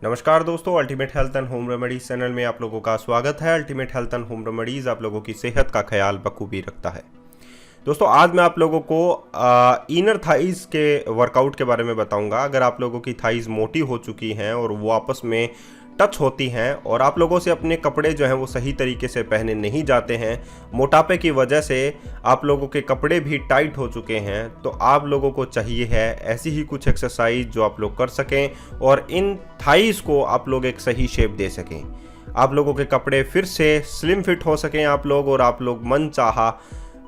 नमस्कार दोस्तों, ultimate health and home remedies channel में आप लोगों का स्वागत है। Ultimate health and home remedies आप लोगों की सेहत का ख्याल बखूबी रखता है। दोस्तों, आज मैं आप लोगों को इनर थाइज के वर्कआउट के बारे में बताऊंगा। अगर आप लोगों की थाइज मोटी हो चुकी हैं और वो आपस में टच होती हैं और आप लोगों से अपने कपड़े जो हैं वो सही तरीके से पहने नहीं जाते हैं, मोटापे की वजह से आप लोगों के कपड़े भी टाइट हो चुके हैं, तो आप लोगों को चाहिए है ऐसी ही कुछ एक्सरसाइज जो आप लोग कर सकें और इन थाइज को आप लोग एक सही शेप दे सकें। आप लोगों के कपड़े फिर से स्लिम फिट हो सकें आप लोग, और आप लोग मन चाहा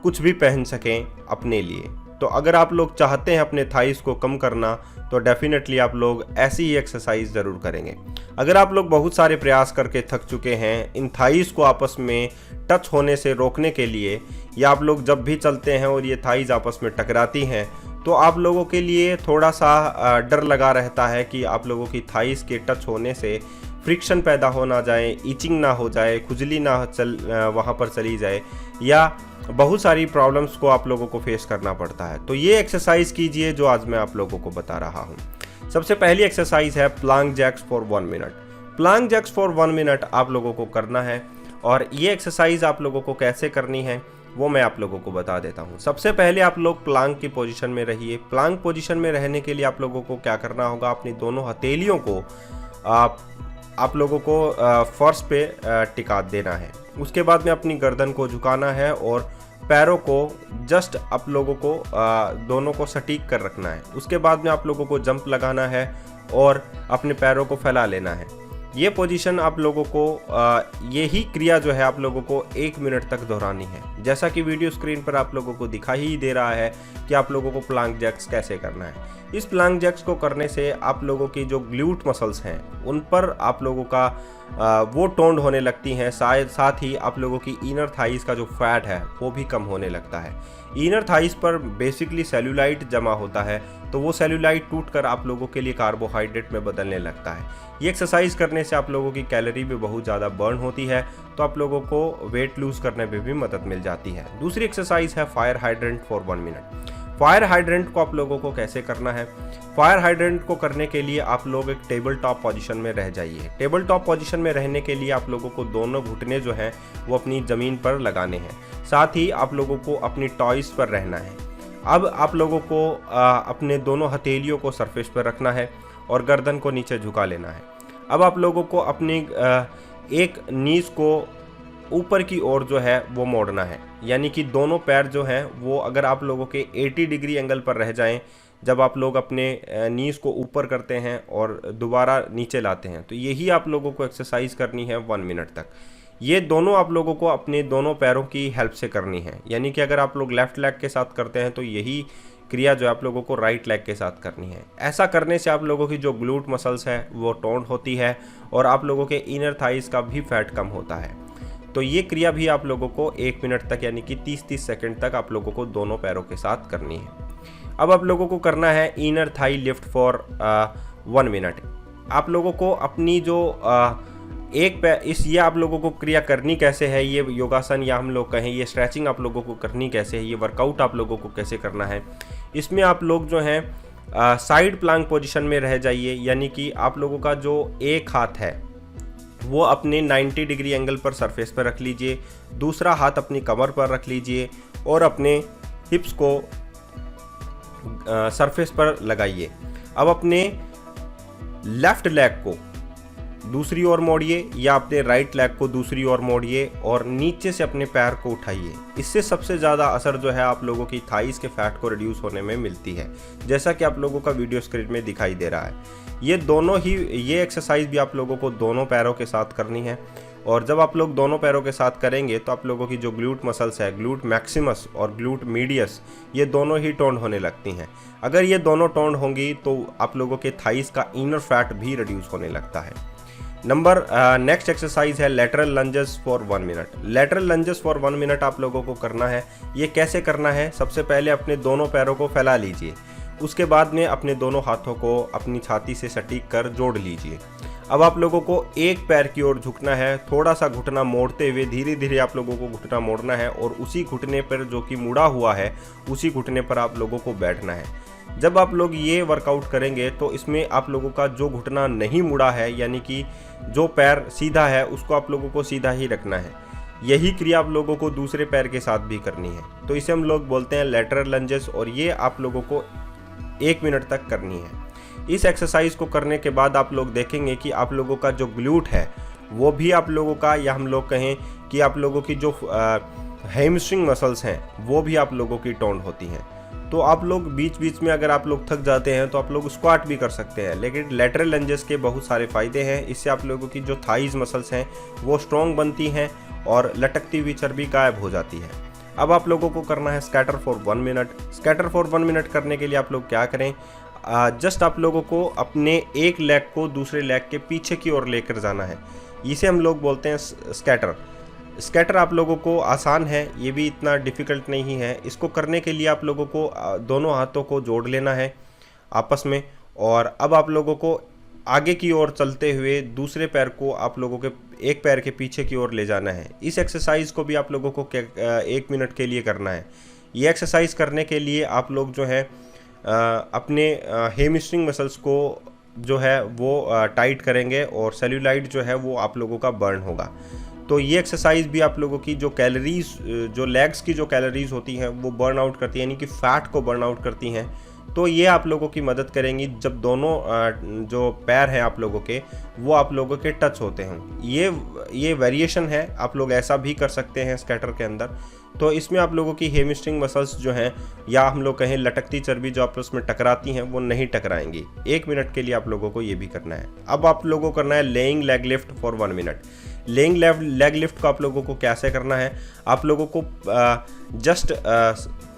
कुछ भी पहन सकें अपने लिए। तो अगर आप लोग चाहते हैं अपने थाइस को कम करना, तो डेफिनेटली आप लोग ऐसी ही एक्सरसाइज ज़रूर करेंगे। अगर आप लोग बहुत सारे प्रयास करके थक चुके हैं इन थाइस को आपस में टच होने से रोकने के लिए, या आप लोग जब भी चलते हैं और ये थाइज आपस में टकराती हैं, तो आप लोगों के लिए थोड़ा सा डर लगा रहता है कि आप लोगों की थाइस के टच होने से फ्रिक्शन पैदा हो ना जाए, ईचिंग ना हो जाए, खुजली ना वहाँ पर चली जाए, या बहुत सारी प्रॉब्लम्स को आप लोगों को फेस करना पड़ता है। तो ये एक्सरसाइज कीजिए जो आज मैं आप लोगों को बता रहा हूँ। सबसे पहली एक्सरसाइज है plank jacks for 1 minute. Plank jacks for 1 minute आप लोगों को करना है, और ये एक्सरसाइज आप लोगों को कैसे करनी है वो मैं आप लोगों को बता देता हूँ। सबसे पहले आप लोग प्लांक की पोजीशन में रहिए। प्लांक पोजीशन में रहने के लिए आप लोगों को क्या करना होगा, अपनी दोनों हथेलियों को आप लोगों को फर्श पे टिका देना है। उसके बाद में अपनी गर्दन को झुकाना है और पैरों को जस्ट आप लोगों को दोनों को सटीक कर रखना है। उसके बाद में आप लोगों को जंप लगाना है और अपने पैरों को फैला लेना है। ये पोजीशन आप लोगों को यही क्रिया जो है आप लोगों को 1 मिनट तक दोहरानी है। जैसा कि वीडियो स्क्रीन पर आप लोगों को दिखाई ही दे रहा है कि आप लोगों को प्लांक जैक्स कैसे करना है। इस प्लांक जैक्स को करने से आप लोगों की जो ग्लूट मसल्स हैं उन पर आप लोगों का वो टोन्ड होने लगती हैं। साथ ही आप लोगों की इनर थाइस का जो फैट है वो भी कम होने लगता है। इनर थाइस पर बेसिकली सेल्यूलाइट जमा होता है, तो वो सेल्यूलाइट टूटकर आप लोगों के लिए कार्बोहाइड्रेट में बदलने लगता है। ये एक्सरसाइज करने से आप लोगों की कैलोरी भी बहुत ज़्यादा बर्न होती है, तो आप लोगों को वेट लूज करने में भी मदद मिल जाती है। दूसरी एक्सरसाइज है fire hydrant for 1 minute. Fire hydrant को आप लोगों को कैसे करना है? फायर हाइड्रेंट को करने के लिए आप लोग एक टेबल टॉप पोजीशन में रह जाइए। टेबल टॉप पोजीशन में रहने के लिए आप लोगों को दोनों घुटने जो हैं वो अपनी ज़मीन पर लगाने हैं। साथ ही आप लोगों को अपनी टॉयज पर रहना है। अब आप लोगों को अपने दोनों हथेलियों को सरफेस पर रखना है और गर्दन को नीचे झुका लेना है। अब आप लोगों को अपनी एक नीज को ऊपर की ओर जो है वो मोड़ना है, यानी कि दोनों पैर जो हैं वो अगर आप लोगों के 80 डिग्री एंगल पर रह जाएं जब आप लोग अपने नीज को ऊपर करते हैं और दोबारा नीचे लाते हैं, तो यही आप लोगों को एक्सरसाइज करनी है 1 मिनट तक। ये दोनों आप लोगों को अपने दोनों पैरों की हेल्प से करनी है, यानी कि अगर आप लोग लेफ्ट लेग के साथ करते हैं तो यही क्रिया जो आप लोगों को राइट लेग के साथ करनी है। ऐसा करने से आप लोगों की जो ग्लूट मसल्स है वो टोन्ड होती है और आप लोगों के इनर थाइस का भी फैट कम होता है। तो ये क्रिया भी आप लोगों को 1 मिनट तक, यानी कि 30-30 सेकंड तक आप लोगों को दोनों पैरों के साथ करनी है। अब आप लोगों को करना है inner thigh lift for 1 minute. आप लोगों को अपनी जो एक पैर ये आप लोगों को क्रिया करनी कैसे है, ये योगासन या हम लोग कहें ये स्ट्रेचिंग आप लोगों को करनी कैसे है, ये वर्कआउट आप लोगों को कैसे करना है, इसमें आप लोग जो हैं साइड प्लांक पोजिशन में रह जाइए। यानी कि आप लोगों का जो एक हाथ है वो अपने 90 डिग्री एंगल पर सरफेस पर रख लीजिए, दूसरा हाथ अपनी कमर पर रख लीजिए और अपने हिप्स को सरफेस पर लगाइए। अब अपने लेफ्ट लेग को दूसरी ओर मोड़िए या अपने राइट लेग को दूसरी ओर मोड़िए और नीचे से अपने पैर को उठाइए। इससे सबसे ज़्यादा असर जो है आप लोगों की थाइस के फैट को रिड्यूस होने में मिलती है, जैसा कि आप लोगों का वीडियो स्क्रीन में दिखाई दे रहा है। ये एक्सरसाइज भी आप लोगों को दोनों पैरों के साथ करनी है, और जब आप लोग दोनों पैरों के साथ करेंगे तो आप लोगों की जो ग्लूट मसल्स है, ग्लूट मैक्सिमस और ग्लूट मीडियस, ये दोनों ही टोन्ड होने लगती हैं। अगर ये दोनों टोन्ड होंगी तो आप लोगों के थाइस का इनर फैट भी रिड्यूस होने लगता है। नेक्स्ट एक्सरसाइज है lateral lunges for 1 minute. Lateral lunges for 1 minute आप लोगों को करना है। ये कैसे करना है? सबसे पहले अपने दोनों पैरों को फैला लीजिए, उसके बाद में अपने दोनों हाथों को अपनी छाती से सटीक कर जोड़ लीजिए। अब आप लोगों को एक पैर की ओर झुकना है, थोड़ा सा घुटना मोड़ते हुए धीरे धीरे आप लोगों को घुटना मोड़ना है और उसी घुटने पर जो कि मुड़ा हुआ है उसी घुटने पर आप लोगों को बैठना है। जब आप लोग ये वर्कआउट करेंगे तो इसमें आप लोगों का जो घुटना नहीं मुड़ा है, यानी कि जो पैर सीधा है उसको आप लोगों को सीधा ही रखना है। यही क्रिया आप लोगों को दूसरे पैर के साथ भी करनी है। तो इसे हम लोग बोलते हैं लैटरल लंजेस, और ये आप लोगों को 1 मिनट तक करनी है। इस एक्सरसाइज को करने के बाद आप लोग देखेंगे कि आप लोगों का जो ग्लूट है वो भी आप लोगों का, या हम लोग कहें कि आप लोगों की जो हैमस्ट्रिंग मसल्स हैं वो भी आप लोगों की टोन होती हैं। तो आप लोग बीच बीच में अगर आप लोग थक जाते हैं तो आप लोग स्क्वाट भी कर सकते हैं, लेकिन लैटरल लंजेस के बहुत सारे फ़ायदे हैं। इससे आप लोगों की जो थाइज मसल्स हैं वो स्ट्रॉन्ग बनती हैं और लटकती हुई चर्बी गायब हो जाती है। अब आप लोगों को करना है scatter for 1 minute. Scatter for 1 minute करने के लिए आप लोग क्या करें, जस्ट आप लोगों को अपने एक लेग को दूसरे लेग के पीछे की ओर लेकर जाना है। इसे हम लोग बोलते हैं स्कैटर। स्कैटर आप लोगों को आसान है, ये भी इतना डिफ़िकल्ट नहीं है। इसको करने के लिए आप लोगों को दोनों हाथों को जोड़ लेना है आपस में, और अब आप लोगों को आगे की ओर चलते हुए दूसरे पैर को आप लोगों के एक पैर के पीछे की ओर ले जाना है। इस एक्सरसाइज को भी आप लोगों को 1 मिनट के लिए करना है। ये एक्सरसाइज करने के लिए आप लोग जो है अपने हैमस्ट्रिंग मसल्स को जो है वो टाइट करेंगे, और सेल्यूलाइट जो है वो आप लोगों का बर्न होगा। तो ये एक्सरसाइज भी आप लोगों की जो कैलोरीज, जो लेग्स की जो कैलोरीज होती हैं वो बर्न आउट करती हैं, यानी कि फ़ैट को बर्न आउट करती हैं। तो ये आप लोगों की मदद करेंगी जब दोनों जो पैर हैं आप लोगों के वो आप लोगों के टच होते हैं। ये वेरिएशन है, आप लोग ऐसा भी कर सकते हैं स्कैटर के अंदर। तो इसमें आप लोगों की हैमस्ट्रिंग मसल्स जो हैं, या हम लोग कहें लटकती चर्बी जो आपस में टकराती हैं, वो नहीं टकराएंगी। 1 मिनट के लिए आप लोगों को ये भी करना है। अब आप लोगों को करना है laying leg lift for 1 minute. Laying leg lift को आप लोगों को कैसे करना है, आप लोगों को जस्ट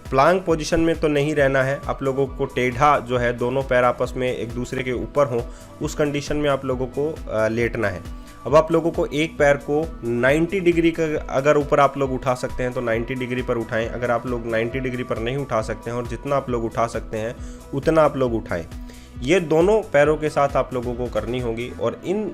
प्लांक पोजीशन में तो नहीं रहना है। आप लोगों को टेढ़ा जो है, दोनों पैर आपस में एक दूसरे के ऊपर हों, उस कंडीशन में आप लोगों को लेटना है। अब आप लोगों को एक पैर को 90 डिग्री का अगर ऊपर आप लोग उठा सकते हैं तो 90 डिग्री पर उठाएं। अगर आप लोग 90 डिग्री पर नहीं उठा सकते हैं और जितना आप लोग उठा सकते हैं उतना आप लोग उठाएं। ये दोनों पैरों के साथ आप लोगों को करनी होगी, और इन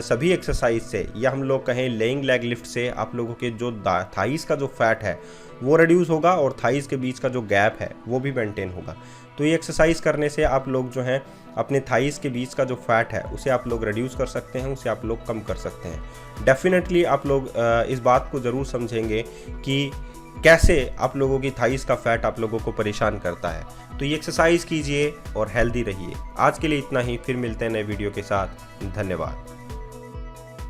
सभी एक्सरसाइज से, या हम लोग कहें लेइंग लेग लिफ्ट से, आप लोगों के जो थाइस का जो फैट है वो रिड्यूस होगा, और थाइस के बीच का जो गैप है वो भी मेंटेन होगा। तो ये एक्सरसाइज करने से आप लोग जो हैं अपने थाइस के बीच का जो फैट है उसे आप लोग रिड्यूस कर सकते हैं, उसे आप लोग कम कर सकते हैं। डेफिनेटली आप लोग इस बात को ज़रूर समझेंगे कि कैसे आप लोगों की थाइस का फैट आप लोगों को परेशान करता है। तो ये एक्सरसाइज कीजिए और हेल्दी रहिए। आज के लिए इतना ही, फिर मिलते हैं नए वीडियो के साथ। धन्यवाद।